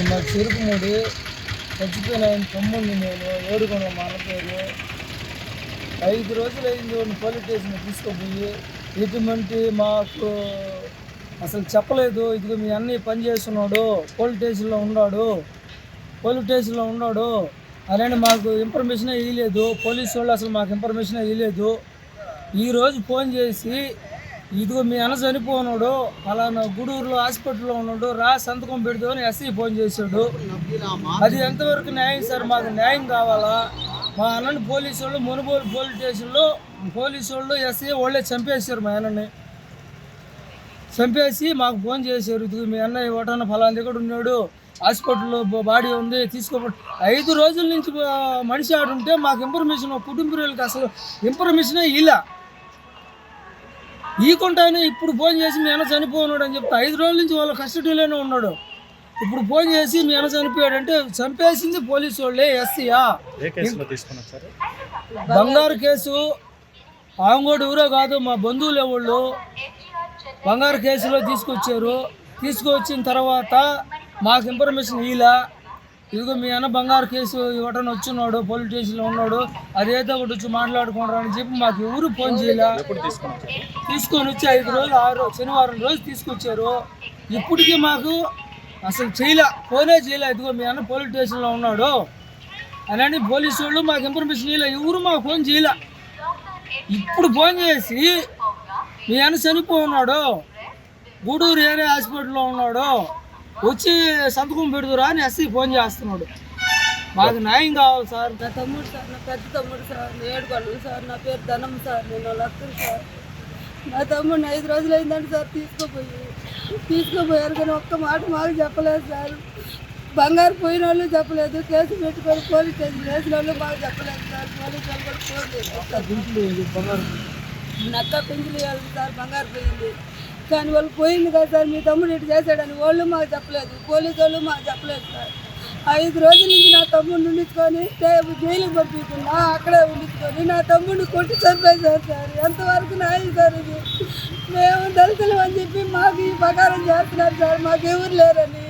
మా చెరుకుముడి చచ్చిపోయిన ఆయన తమ్ముడిని నేను ఏడుకొండ మా అన్న పేరు 5 రోజులు అయింది వాడిని పోలీస్ స్టేషన్ తీసుకుపోయి ఎటువంటి మాకు అసలు చెప్పలేదు. ఇదిగో మీ అన్నయ్య పని చేస్తున్నాడు, పోలీస్ స్టేషన్లో ఉన్నాడు అని మాకు ఇన్ఫర్మేషన్ ఇవ్వలేదు. పోలీసు వాళ్ళు అసలు మాకు ఇన్ఫర్మేషన్ ఇవ్వలేదు. ఈరోజు ఫోన్ చేసి ఇదిగో మీ అన్న చనిపోన్నాడు, అలానా గూడూరులో హాస్పిటల్లో ఉన్నాడు, రా సంతకం పెడతావు అని ఎస్ఐ ఫోన్ చేశాడు. అది ఎంతవరకు న్యాయం సార్? మాకు న్యాయం కావాలా? మా అన్నని పోలీసు వాళ్ళు మునుగోలు పోలీస్ స్టేషన్లో పోలీసు వాళ్ళు ఎస్ఐ వాళ్ళే చంపేశారు. మా అన్నని చంపేసి మాకు ఫోన్ చేశారు, ఇదిగో మీ అన్నయ్య ఒకటన్న ఫలానా దగ్గర ఉన్నాడు, హాస్పిటల్లో బాడీ ఉంది తీసుకోబడి. 5 రోజుల నుంచి మనిషి ఆడుంటే మాకు ఇన్ఫర్మేషన్ కుటుంబీకులకి అసలు ఇన్ఫర్మేషన్ ఇలా ఈకుంటానే ఇప్పుడు ఫోన్ చేసి మీ అన్న చనిపోన్నాడు అని చెప్తే 5 రోజుల నుంచి వాళ్ళ కస్టడీలోనే ఉన్నాడు. ఇప్పుడు ఫోన్ చేసి మీ అన్న చనిపోయాడు అంటే చంపేసింది పోలీసు వాళ్ళే. ఎస్సీయా బంగారు కేసు ఆంగోడు ఊరే కాదు, మా బంధువులు ఎవళ్ళు బంగారు కేసులో తీసుకొచ్చిన తర్వాత మాకు ఇన్ఫర్మేషన్ ఇలా ఇదిగో మీ అన్న బంగారు కేసు ఇవ్వటం వచ్చున్నాడు, పోలీస్ స్టేషన్లో ఉన్నాడు, అదేదో ఒకటి వచ్చి మాట్లాడుకుంటారు అని చెప్పి మాకు ఎవరు ఫోన్ చేయలే. తీసుకొని వచ్చి 5 రోజులు శనివారం రోజు తీసుకొచ్చారు. ఇప్పటికీ మాకు అసలు ఫోనే చేయలే. ఇదిగో మీ అన్న పోలీస్ స్టేషన్లో ఉన్నాడు అని పోలీసు వాళ్ళు మాకు ఇన్ఫర్మేషన్ చేయలే. ఎవరు మాకు ఫోన్ చేయలే. ఇప్పుడు ఫోన్ చేసి మీ అన్న చనిపోన్నాడు, గూడూరు ఏరియా హాస్పిటల్లో ఉన్నాడు, వచ్చి సంతకం పెడుతురా అని ఎస్సీ ఫోన్ చేస్తున్నాడు. మాకు న్యాయం కావాలి సార్. నా తమ్ముడు సార్, నా పెద్ద తమ్ముడు సార్, ఏడుకొండ సార్, నా పేరు ధనం సార్, నేను లక్కలు సార్. నా తమ్ముడిని 5 రోజులు అయిందంటే సార్ తీసుకుపోయారు కానీ ఒక్క మాట మాకు చెప్పలేదు సార్. బంగారు పోయిన వాళ్ళు చెప్పలేదు, కేసు పెట్టుకొని పోలీస్ స్టేషన్ వేసిన వాళ్ళు మాకు చెప్పలేదు సార్. పోలీసు వాళ్ళు కూడా ఫోన్ చేశారు, నక్క పింఛలు ఇవ్వాలి సార్, బంగారు పోయింది కానీ వాళ్ళు పోయింది కదా సార్, మీ తమ్ముడు ఇటు చేశాడని వాళ్ళు మాకు చెప్పలేదు, పోలీసు వాళ్ళు మాకు చెప్పలేదు సార్. 5 రోజుల నుంచి నా తమ్ముడిని ఉండించుకొని జైలుకి పంపించుకున్నా, అక్కడే ఉండించుకొని నా తమ్ముడిని కొట్టి చంపేశారు సార్. ఎంతవరకు న్యాయం సార్ ఇది? మేము దళితులు అని చెప్పి మాకు ఈ ప్రకారం చేస్తున్నారు సార్, మాకు ఎవరు లేరని,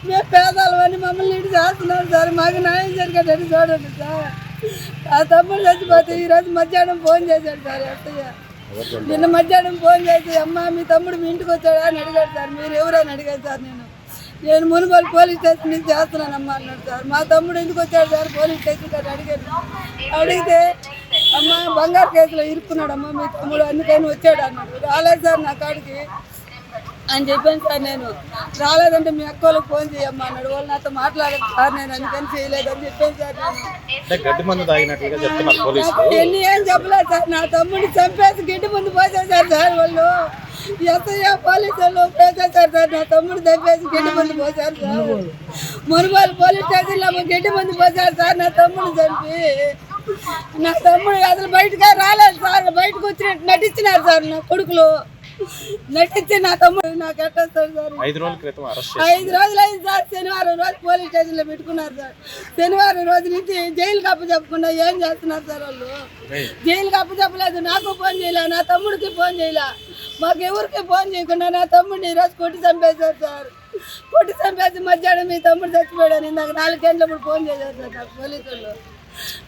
మేము పేదలు అని మమ్మల్ని ఇటు చేస్తున్నారు సార్. మాకు న్యాయం జరిగేటట్టు చూడండి సార్. ఆ తమ్ముడు చచ్చిపోతే ఈరోజు మధ్యాహ్నం ఫోన్ చేశాడు సార్ అత్తయ్య. నిన్న మధ్యాహ్నం ఫోన్ చేసి అమ్మ మీ తమ్ముడు మీ ఇంటికి వచ్చాడా అని అడిగాడు సార్. మీరు ఎవరైనా అడిగారు సార్. నేను మునుగోలు పోలీస్ స్టేషన్ నుంచి చేస్తున్నానమ్మా అన్నాడు సార్. మా తమ్ముడు ఎందుకు వచ్చాడు సార్ పోలీస్ స్టేషన్ గారు అడిగితే అమ్మ బంగారు కేసులో ఇరుక్కున్నాడమ్మా మీ తమ్ముడు అందుకని వచ్చాడు అన్నాడు. రాలేదు సార్ నా కాడికి అని చెప్పాను సార్. నేను రాలేదంటే మీ అక్క వాళ్ళకి ఫోన్ చేయమ్మా అన్నాడు. వాళ్ళు నాతో మాట్లాడలేదు సార్, నేను అందుకని చేయలేదని చెప్పాను సార్. ఎన్ని ఏం చెప్పలేదు సార్. నా తమ్ముడిని చంపేసి గడ్డి ముందు పోసేసారు సార్ వాళ్ళు. ఎస్ఐ పోలీసు వాళ్ళు పోసేసారు సార్. నా తమ్ముడు చంపేసి గడ్డి ముందు పోసారు సార్. మునుగోలు పోలీస్ స్టేషన్లో గడ్డి ముందు పోసారు సార్. నా తమ్ముడు చంపి నా తమ్ముడు అసలు బయటగా రాలేదు సార్. బయటకు వచ్చినట్టు నటించినారు సార్ నా కొడుకులు. నటించి నా తమ్ముడు నాకు ఎట్టేస్తాడు సార్. 5 రోజుల క్రితం 5 రోజులు అయింది సార్. శనివారం రోజు పోలీస్ స్టేషన్లో పెట్టుకున్నారు సార్. శనివారం రోజు నుంచి జైలుకి అప్పచెప్పకుండా ఏం చేస్తున్నారు సార్ వాళ్ళు? జైలుకి అప్పచెప్పలేదు, నాకు ఫోన్ చేయలే, నా తమ్ముడికి ఫోన్ చేయలే, మాకు ఎవరికి ఫోన్ చేయకుండా నా తమ్ముడిని ఈరోజు కొట్టి చంపేశారు సార్. కొట్టి చంపేసి మధ్యాహ్నం మీ తమ్ముడు చచ్చిపోయాడని నాకు 4 గంటలప్పుడు ఫోన్ చేశారు సార్ నాకు పోలీసు వాళ్ళు.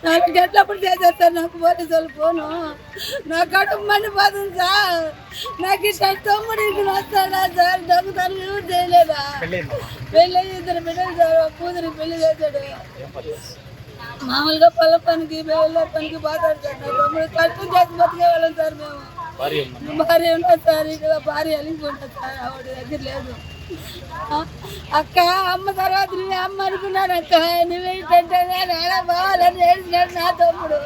4 గంటలప్పుడు చేశారు సార్ నాకు పోలీసు వాళ్ళు ఫోను. నా కడుపు మండిపోతుంది సార్. నాకు ఇట్లా తమ్ముడు ఇంటికి వస్తాడా సార్? దొంగతనం ఎవరు చేయలేదా? పెళ్ళి 2 బిడ్డలు సార్. కూతురికి పెళ్లి చేశాడు. మామూలుగా పొల పనికి వెళ్ళే పనికి పోతాడు సార్. నా తమ్ముడు కట్టు చేసి బతికేవాళ్ళం సార్. మేము భార్య ఉంటుంది సార్. ఇక్కడ భార్య అలిగిపోతుంది సార్. ఆవిడ దగ్గర లేదు. అక్క అమ్మ తర్వాత నువ్వే అమ్మ అనుకున్నాను అక్క. నువ్వేంటంటే నేను బావాలని ఏడిచినాడు నా తమ్ముడు.